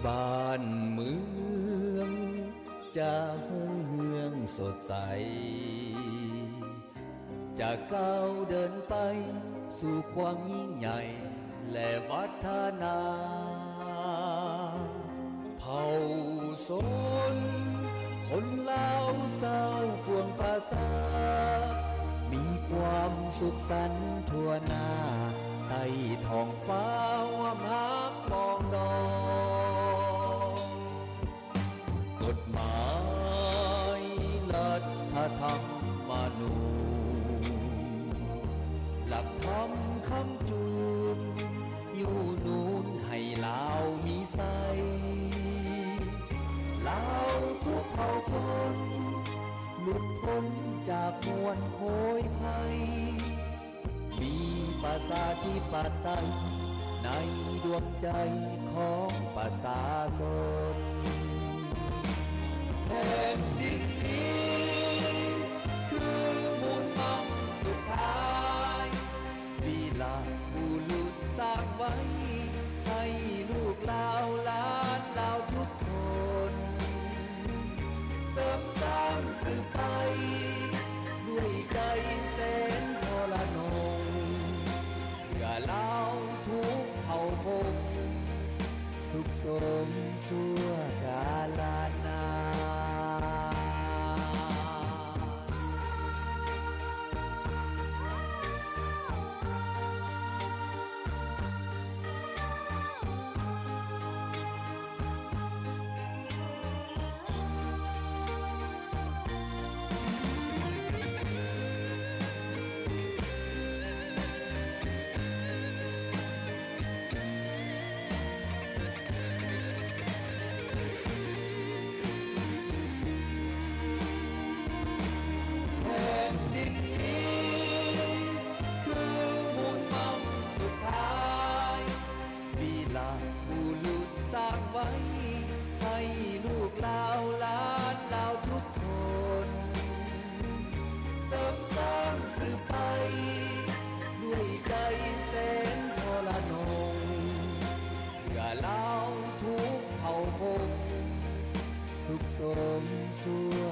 บ้านเมืองจะหุ่งเฮืองสดใสจะก้าวเดินไปสู่ความยิ่งใหญ่และวัฒนาเผ่าชนคนลาวเศร้าปวงภาษามีความสุขสันต์ทั่วหน้าใต้ท้องฟ้าความฮักปองดองกฎหมายรัฐธรรมนูญหลักธรรมคำจูนอยู่นูนให้ลาวมีใสลาวทุกเผ่าชนหลุดพ้นจากมวลโผยภัยมีประชาธิปไตยในดวงใจของประชาชนแผ่นดินนี้คือมูลมั่งสุดท้ายวีรบุรุษสร้างไว้ให้ลูกลาวหลานลาวทุกคนเสริมสร้างสืบไปด้วยใจแสนทรนงเพื่อลาวทุกเผ่าพงสุขสมชั่วกาลนานสร้างไว้ให้ลูกลาวหลานลาวทุกคนเสริมสร้างสืบไปด้วยใจแสนทรนงเพื่อลาวทุกเผ่าพงสุขสมชั่ว